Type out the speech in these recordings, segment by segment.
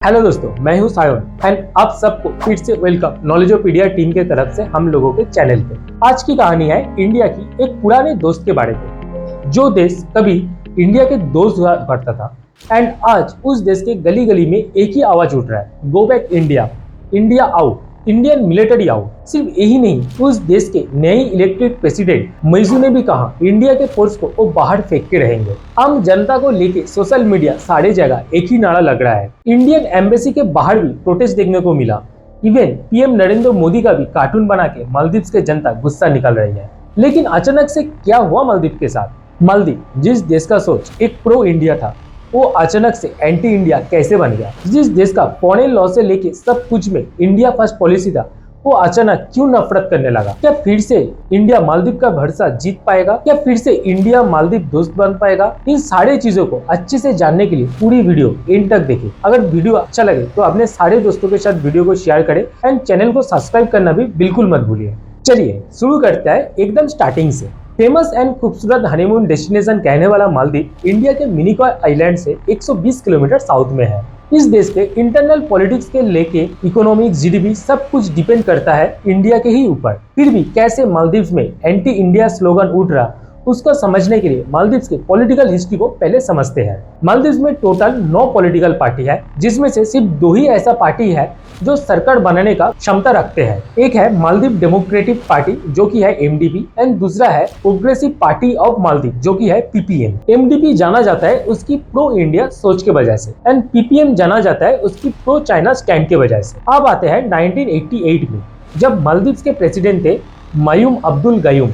Hello दोस्तों, मैं हूं सायन एंड आप सबको फिर से वेलकम नॉलेजोपीडिया टीम के तरफ से हम लोगों के चैनल पे। आज की कहानी है इंडिया की एक पुराने दोस्त के बारे में, जो देश कभी इंडिया के दोस्त हुआ करता था एंड आज उस देश के गली गली में एक ही आवाज उठ रहा है, go back India, India out, Indian military out. सिर्फ यही नहीं, उस देश के नए इलेक्टेड प्रेसिडेंट मैजू ने भी कहा इंडिया के फोर्स को वो बाहर फेंक के रहेंगे। आम जनता को लेके सोशल मीडिया सारे जगह एक ही नारा लग रहा है। इंडियन एम्बेसी के बाहर भी प्रोटेस्ट देखने को मिला। इवन पीएम नरेंद्र मोदी का भी कार्टून बना के मालदीव के जनता गुस्सा निकाल रही है। लेकिन अचानक से क्या हुआ मालदीव के साथ? मालदीव, जिस देश का सोच एक प्रो इंडिया था, वो अचानक से एंटी इंडिया कैसे बन गया? जिस देश का फॉरेन लॉ से लेके सब कुछ में इंडिया फर्स्ट पॉलिसी था, वो अचानक क्यों नफरत करने लगा? क्या फिर से इंडिया मालदीव का भरोसा जीत पाएगा? क्या फिर से इंडिया मालदीव दोस्त बन पाएगा? इन सारे चीजों को अच्छे से जानने के लिए पूरी वीडियो एंड तक देखिए। अगर वीडियो अच्छा लगे तो अपने सारे दोस्तों के साथ वीडियो को शेयर करें एंड चैनल को सब्सक्राइब करना भी बिल्कुल मत भूलिए। चलिए शुरू करते हैं एकदम स्टार्टिंग से। फेमस एंड खूबसूरत हनीमून डेस्टिनेशन कहने वाला मालदीव इंडिया के मिनिकॉय आइलैंड से 120 किलोमीटर साउथ में है। इस देश के इंटरनल पॉलिटिक्स के लेके इकोनॉमिक, जीडीपी सब कुछ डिपेंड करता है इंडिया के ही ऊपर। फिर भी कैसे मालदीव में एंटी इंडिया स्लोगन उठ रहा, उसको समझने के लिए मालदीव के पॉलिटिकल हिस्ट्री को पहले समझते हैं। मालदीव में टोटल 9 पॉलिटिकल पार्टी है, जिसमें से सिर्फ 2 ही ऐसा पार्टी है जो सरकार बनाने का क्षमता रखते हैं। एक है मालदीव डेमोक्रेटिक पार्टी जो कि है एमडीपी एंड दूसरा है प्रोग्रेसिव पार्टी ऑफ मालदीव जो कि है पीपीएम। एमडीपी जाना जाता है उसकी प्रो इंडिया सोच के वजह से एंड पीपीएम जाना जाता है उसकी प्रो चाइना स्टैंड के वजह से। अब आते हैं 1988 में, जब मालदीव के प्रेसिडेंट थे मयूम अब्दुल गयूम।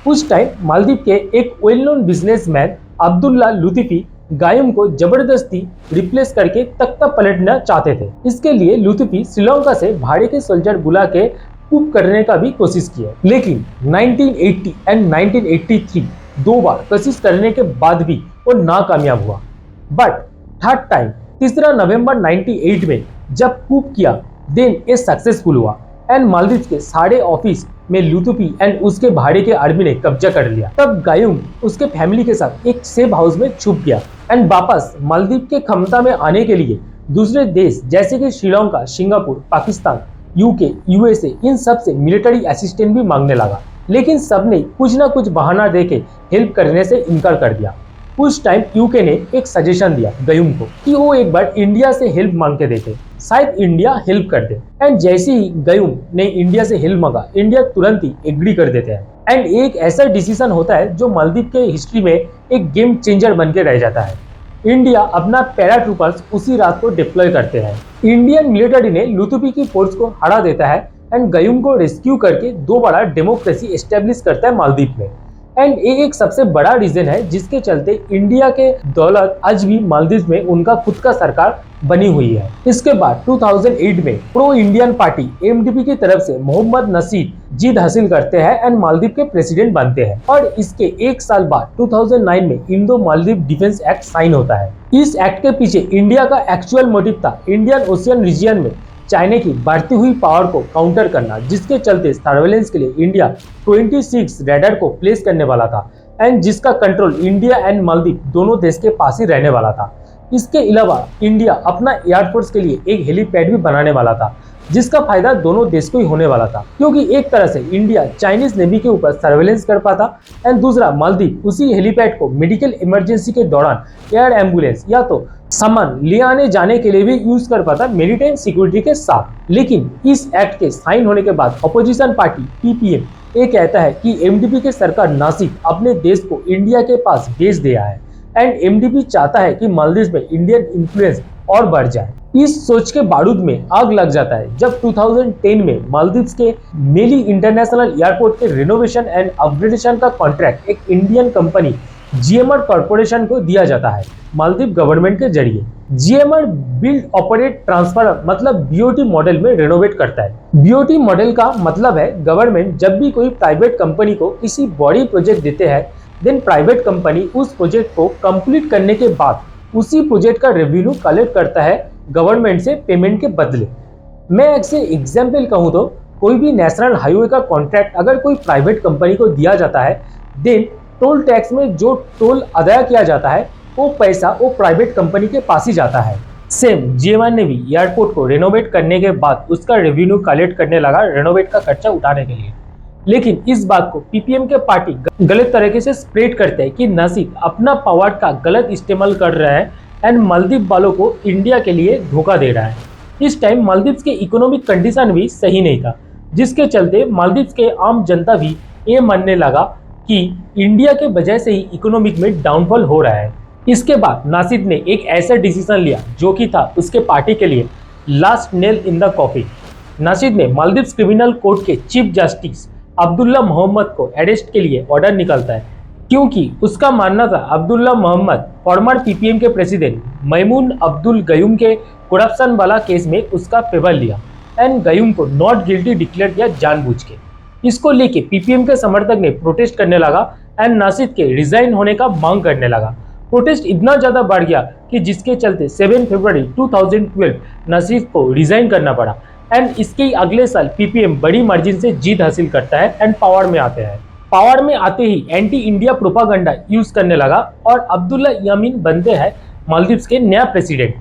उस टाइम मालदीव के एक वेल नोन बिजनेसमैन अब्दुल्ला लुतिफी गायुम को जबरदस्ती रिप्लेस करके तख्ता पलटना चाहते थे। इसके लिए लुतिफी श्रीलंका से भाड़े के सोल्जर बुला के कूप करने का भी कोशिश किया, लेकिन 1980 एंड 1983 2 बार कोशिश करने के बाद भी वो नाकामयाब हुआ। बट थर्ड टाइम 3 नवंबर 98 में जब कूप किया, देन ये सक्सेसफुल हुआ एंड मालदीव के सारे ऑफिस में लुतिफी एंड उसके भाड़े के आर्मी ने कब्जा कर लिया। तब गायुम उसके फैमिली के साथ एक सेफ हाउस में छुप गया एंड वापस मालदीव के क्षमता में आने के लिए दूसरे देश जैसे कि Sri Lanka, Singapore, Pakistan, UK, USA इन सब से मिलिट्री असिस्टेंट भी मांगने लगा, लेकिन सबने कुछ ना कुछ बहाना देके हेल्प करने से इनकार कर दिया। उस टाइम यूके ने एक सजेशन दिया गयूम को कि वो एक बार इंडिया से हेल्प मांग के देखे, शायद इंडिया हेल्प कर दे। एंड जैसे ही गयूम ने इंडिया से हेल्प मांगा, इंडिया तुरंत ही एग्री कर देते हैं एंड एक ऐसा डिसीजन होता है जो मालदीव के हिस्ट्री में एक गेम चेंजर बन के रह जाता है। इंडिया अपना पैराट्रूपर्स उसी रात को डिप्लॉय करते हैं। इंडियन मिलिट्री ने लुतिफी की फोर्स को हरा देता है एंड गयूम को रेस्क्यू करके दोबारा डेमोक्रेसी एस्टेब्लिश करता है मालदीव में। एंड ये एक सबसे बड़ा रीजन है जिसके चलते इंडिया के दौलत आज भी मालदीव में उनका खुद का सरकार बनी हुई है। इसके बाद 2008 में प्रो इंडियन पार्टी एमडीपी की तरफ से मोहम्मद नसीर जीत हासिल करते हैं एंड मालदीव के प्रेसिडेंट बनते हैं। और इसके 1 साल बाद 2009 में Indo Maldives defence act sign होता है। इस एक्ट के पीछे इंडिया का एक्चुअल मोटिव था इंडियन ओशियन रीजन में चाइना की बढ़ती हुई पावर को काउंटर करना, जिसके चलते सर्वेलेंस के लिए इंडिया 26 रडार को प्लेस करने वाला था एंड जिसका कंट्रोल इंडिया एंड मालदीव दोनों देश के पास ही रहने वाला था। इसके अलावा इंडिया अपना एयरफोर्स के लिए एक हेलीपैड भी बनाने वाला था, जिसका फायदा दोनों देश को ही होने वाला था, क्योंकि एक तरह से इंडिया चाइनीज नेवी के ऊपर सर्वेलेंस कर पाता एंड दूसरा मालदीव उसी हेलीपैड को मेडिकल इमरजेंसी के दौरान एयर एम्बुलेंस या तो सामान ले आने जाने के लिए भी यूज कर पाता मेरीटाइम सिक्योरिटी के साथ। लेकिन इस एक्ट के साइन होने के बाद अपोजिशन पार्टी पीपीएम ये कहता है कि एमडीपी के सरकार नासिक अपने देश को इंडिया के पास भेज दिया है एंड एमडीपी चाहता है कि मालदीव में इंडियन इन्फ्लुएंस और बढ़ जाए। इस सोच के बारूद में आग लग जाता है जब 2010 में मालदीव के मेली इंटरनेशनल एयरपोर्ट के रिनोवेशन एंड अपग्रेडेशन का कॉन्ट्रैक्ट एक इंडियन कंपनी जीएमआर कॉर्पोरेशन को दिया जाता है मालदीव गवर्नमेंट के जरिए। जीएमआर बिल्ड ऑपरेट ट्रांसफर मतलब बीओटी मॉडल में रिनोवेट करता है। बीओटी मॉडल का मतलब है गवर्नमेंट जब भी कोई प्राइवेट कंपनी को किसी बड़ी प्रोजेक्ट देते हैं, देन प्राइवेट कंपनी उस प्रोजेक्ट को कंप्लीट करने के बाद उसी प्रोजेक्ट का रेवेन्यू कलेक्ट करता है गवर्नमेंट से पेमेंट के बदले। मैं एक से एग्जाम्पल कहूँ तो कोई भी नेशनल हाईवे का कॉन्ट्रैक्ट अगर कोई प्राइवेट कंपनी को दिया जाता है, देन टोल टैक्स में जो टोल अदा किया जाता है वो पैसा वो प्राइवेट कंपनी के पास ही जाता है सेम जीएमआर ने भी एयरपोर्ट को रेनोवेट करने के बाद उसका रेवेन्यू कलेक्ट करने लगा रेनोवेट का खर्चा उठाने के लिए। लेकिन इस बात को पीपीएम के पार्टी गलत तरीके से स्प्रेड करते हैं कि नासिक अपना पावर का गलत इस्तेमाल कर रहा है एंड मालदीव वालों को इंडिया के लिए धोखा दे रहा है। इस टाइम मालदीव के इकोनॉमिक कंडीशन भी सही नहीं था, जिसके चलते मालदीव के आम जनता भी ये मानने लगा कि इंडिया के वजह से ही इकोनॉमिक में डाउनफॉल हो रहा है। इसके बाद नासिर ने एक ऐसा डिसीजन लिया जो कि था उसके पार्टी के लिए last nail in the coffee. Nasir ने मालदीव क्रिमिनल कोर्ट के चीफ जस्टिस अब्दुल्ला मोहम्मद को अरेस्ट के लिए ऑर्डर निकालता है, क्योंकि उसका मानना था अब्दुल्ला मोहम्मद फॉर्मर पीपीएम के प्रेसिडेंट मैमून अब्दुल गयूम के करप्शन वाला केस में उसका फेवर लिया एंड गयूम को नॉट गिल्टी डिक्लेयर किया जानबूझ के। इसको लेके पीपीएम के समर्थक ने प्रोटेस्ट करने लगा एंड नासिर के रिजाइन होने का मांग करने लगा। प्रोटेस्ट इतना ज्यादा बढ़ गया कि जिसके चलते 7 फरवरी 2012 नासिर को रिजाइन करना पड़ा एंड इसके अगले साल पीपीएम बड़ी मार्जिन से जीत हासिल करता है एंड पावर में आते हैं। पावर में आते ही एंटी इंडिया प्रोपागंडा यूज करने लगा और अब्दुल्ला यामीन बनते हैं मालदीव के नया प्रेसिडेंट।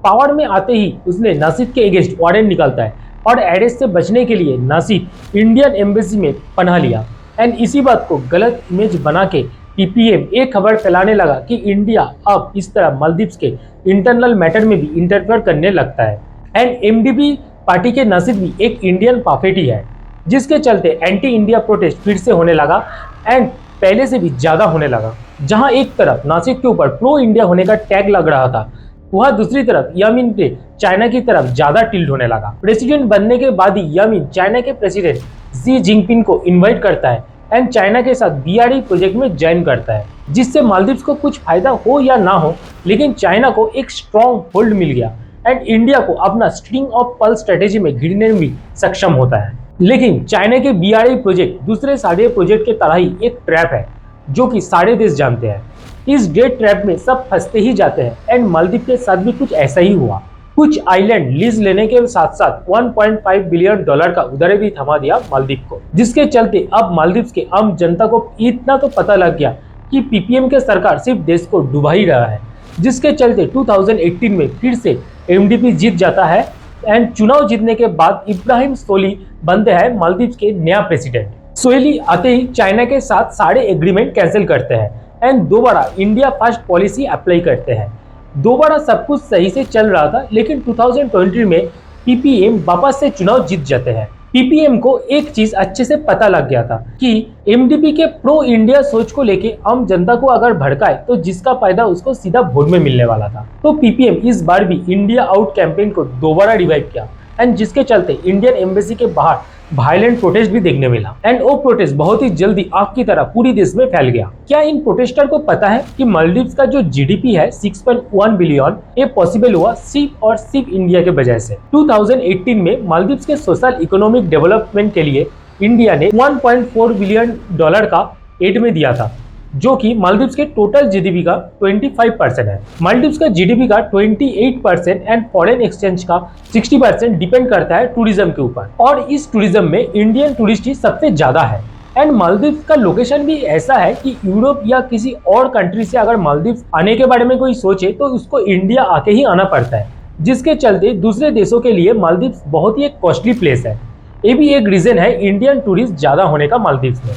पावर में आते ही उसने नासिर के अगेंस्ट वारंट निकालता है और अरेस्ट से बचने के लिए नासिर इंडियन एम्बेसी में पनाह लिया एंड इसी बात को गलत इमेज बना के पीपीएम एक खबर फैलाने लगा कि इंडिया अब इस तरह मालदीव के इंटरनल मैटर में भी इंटरफेयर करने लगता है। एंड एमडीपी पार्टी के नासिर भी एक इंडियन पाफेट ही है, जिसके चलते एंटी इंडिया प्रोटेस्ट फिर से होने लगा एंड पहले से भी ज्यादा होने लगा। जहां एक तरफ नासिर के ऊपर प्रो इंडिया होने का टैग लग रहा था, वहां दूसरी तरफ यामीन के चाइना की तरफ ज्यादा टिल्ट होने लगा। प्रेसिडेंट बनने के बाद ही यामीन चाइना के प्रेसिडेंट शी जिनपिंग को इन्वाइट करता है एंड चाइना के साथ बीआरई प्रोजेक्ट में ज्वाइन करता है, जिससे मालदीव को कुछ फायदा हो या ना हो, लेकिन चाइना को एक स्ट्रॉन्ग होल्ड मिल गया एंड इंडिया को अपना स्ट्रिंग ऑफ पर्ल स्ट्रेटेजी में गिरने में भी सक्षम होता है। लेकिन चाइना के बीआरई प्रोजेक्ट दूसरे सारे प्रोजेक्ट के तरह ही एक ट्रैप है, जो कि सारे देश जानते हैं। इस डेट ट्रैप में सब फंसते ही जाते हैं एंड मालदीव के साथ भी कुछ ऐसा ही हुआ। कुछ आइलैंड लीज लेने के साथ साथ $1.5 बिलियन का उधार भी थमा दिया मालदीव को, जिसके चलते अब मालदीव के आम जनता को इतना तो पता लग गया कि पीपीएम के सरकार सिर्फ देश को डुबा ही रहा है, जिसके चलते 2018 में फिर से एमडीपी जीत जाता है एंड चुनाव जीतने के बाद इब्राहिम सोली बनते हैं मालदीव के नया प्रेसिडेंट। सोली आते ही चाइना के साथ सारे एग्रीमेंट कैंसिल करते हैं एंड दोबारा इंडिया फर्स्ट पॉलिसी अप्लाई करते हैं। दोबारा सब कुछ सही से चल रहा था, लेकिन 2020 में पीपीएम वापस से चुनाव जीत जाते हैं। पीपीएम को एक चीज अच्छे से पता लग गया था कि एमडीपी के प्रो इंडिया सोच को लेके आम जनता को अगर भड़काए तो जिसका फायदा उसको सीधा वोट में मिलने वाला था। तो पीपीएम इस बार भी इंडिया आउट कैंपेन को दोबारा रिवाइव किया एंड जिसके चलते इंडियन एम्बेसी के बाहर वायलेंट प्रोटेस्ट भी देखने मिला एंड वो प्रोटेस्ट बहुत ही जल्दी आग की तरह पूरी देश में फैल गया। क्या इन प्रोटेस्टर को पता है कि मालदीव का जो जीडीपी है 6.1 बिलियन, ये पॉसिबल हुआ सिर्फ और सिर्फ इंडिया के वजह से। 2018 में मालदीव के सोशल इकोनॉमिक डेवलपमेंट के लिए इंडिया ने $1.4 बिलियन का एड में दिया था, जो कि मालदीव के टोटल जीडीपी का 25% है। मालदीव का जीडीपी का 28% एंड फॉरेन एक्सचेंज का 60% डिपेंड करता है टूरिज्म के ऊपर, और इस टूरिज्म में इंडियन टूरिस्ट ही सबसे ज्यादा है। एंड मालदीव का लोकेशन भी ऐसा है कि यूरोप या किसी और कंट्री से अगर मालदीव आने के बारे में कोई सोचे तो उसको इंडिया आके ही आना पड़ता है, जिसके चलते दूसरे देशों के लिए मालदीव बहुत ही एक कॉस्टली प्लेस है। ये भी एक रीजन है इंडियन टूरिस्ट ज्यादा होने का मालदीव में।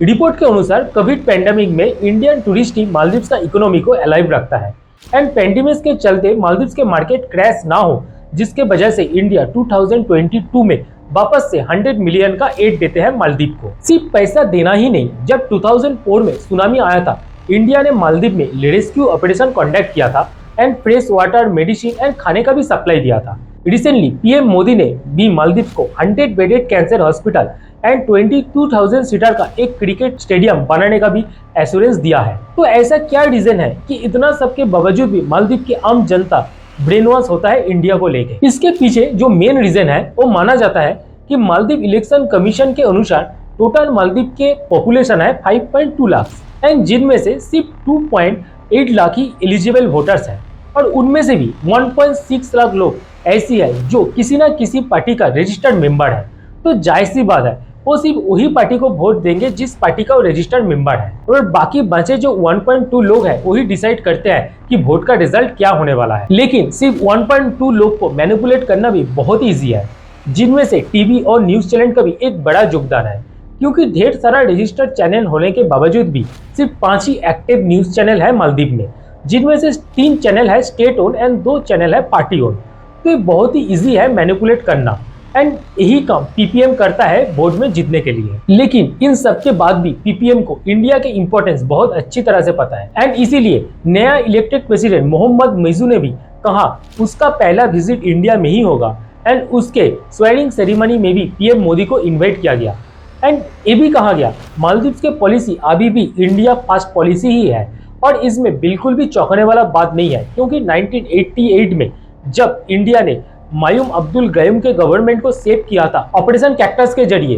रिपोर्ट के अनुसार कोविड पैंडेमिक में इंडियन टूरिस्ट ही मालदीव का इकोनॉमी को अलाइव रखता है एंड पैंडेमिक के चलते मालदीव के मार्केट क्रैश ना हो, जिसके वजह से इंडिया 2022 में वापस से 100 मिलियन का एड देते हैं मालदीव को। सिर्फ पैसा देना ही नहीं, जब 2004 में सुनामी आया था, इंडिया ने मालदीव में रेस्क्यू ऑपरेशन कंडक्ट किया था and fresh water, medicine and खाने का भी सप्लाई दिया था। रिसेंटली पीएम मोदी ने भी मालदीव को 100 bedded cancer hospital and 22,000 seater का एक क्रिकेट स्टेडियम बनाने का भी एश्योरेंस दिया है। तो ऐसा क्या रीजन है कि इतना सबके बावजूद भी मालदीव की आम जनता ब्रेन वॉश होता है इंडिया को लेके? इसके पीछे जो मेन रीजन है वो माना जाता है कि मालदीव इलेक्शन कमीशन के अनुसार टोटल मालदीव के पॉपुलेशन है 5.2 लाख एंड जिनमें से सिर्फ 2.8 लाख ही एलिजिबल वोटर्स हैं, और उनमें से भी 1.6 लाख लोग ऐसी है जो किसी ना किसी पार्टी का रजिस्टर्ड मेंबर है। तो जाहिर सी बात है वो सिर्फ वही पार्टी को वोट देंगे जिस पार्टी का वो रजिस्टर्ड मेंबर है, और बाकी बचे जो 1.2 लोग हैं वही डिसाइड करते हैं कि वोट का रिजल्ट क्या होने वाला है। लेकिन सिर्फ 1.2 लोग को मैनिपुलेट करना भी बहुत ईजी है, जिनमें से टीवी और न्यूज चैनल का भी एक बड़ा योगदान है, क्योंकि ढेर सारा रजिस्टर्ड चैनल होने के बावजूद भी सिर्फ 5 ही एक्टिव न्यूज चैनल है मालदीव में, जिनमें से 3 चैनल है स्टेट ओन एंड 2 चैनल है पार्टी ओन। तो ये बहुत ही इजी है मैनिपुलेट करना, एंड यही काम पीपीएम करता है वोट में जीतने के लिए। लेकिन इन सब के बाद भी पीपीएम को इंडिया के इंपॉर्टेंस बहुत अच्छी तरह से पता है, एंड इसीलिए नया इलेक्टेड प्रेसिडेंट मोहम्मद मुइज़्ज़ू ने भी कहा उसका पहला विजिट इंडिया में ही होगा, एंड उसके स्वेयरिंग सेरेमनी में भी पीएम मोदी को इन्वाइट किया गया। एंड ये भी कहा गया मालदीव के पॉलिसी अभी भी इंडिया फर्स्ट पॉलिसी ही है, और इसमें बिल्कुल भी चौंकाने वाला बात नहीं है, क्योंकि 1988 में जब इंडिया ने मायूम अब्दुल गयूम के गवर्नमेंट को सेव किया था ऑपरेशन कैक्टस के जरिए,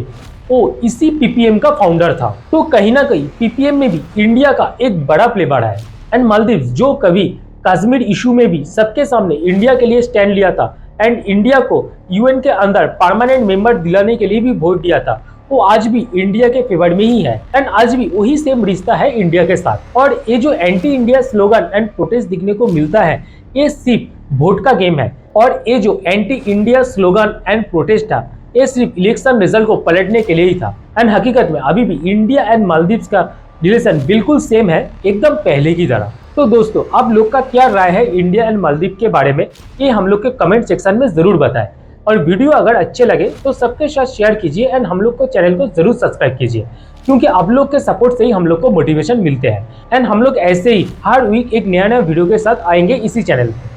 वो इसी पीपीएम का फाउंडर था। तो कहीं ना कहीं पीपीएम में भी इंडिया का एक बड़ा प्ले बढ़ा है। एंड मालदीव जो कभी कश्मीर इशू में भी सबके सामने इंडिया के लिए स्टैंड लिया था, एंड इंडिया को यूएन के अंदर परमानेंट मेंबर दिलाने के लिए भी वोट दिया था, वो आज भी इंडिया के फेवर में ही है, एंड आज भी वही सेम रिश्ता है इंडिया के साथ। और ये जो anti India slogan and protest दिखने को मिलता है, ये सिर्फ वोट का गेम है, और ये जो anti India slogan and protest था, ये सिर्फ इलेक्शन रिजल्ट को पलटने के लिए ही था। एंड हकीकत में अभी भी इंडिया एंड मालदीव का रिलेशन बिल्कुल सेम है, एकदम पहले की तरह। तो दोस्तों, आप लोग का क्या राय है इंडिया एंड मालदीव के बारे में, ये हम लोग के कमेंट सेक्शन में जरूर बताएं। और वीडियो अगर अच्छे लगे तो सबके साथ शेयर कीजिए, एंड हम लोग को चैनल को जरूर सब्सक्राइब कीजिए, क्योंकि आप लोग के सपोर्ट से ही हम लोग को मोटिवेशन मिलते हैं। एंड हम लोग ऐसे ही हर वीक एक नया वीडियो के साथ आएंगे इसी चैनल पर।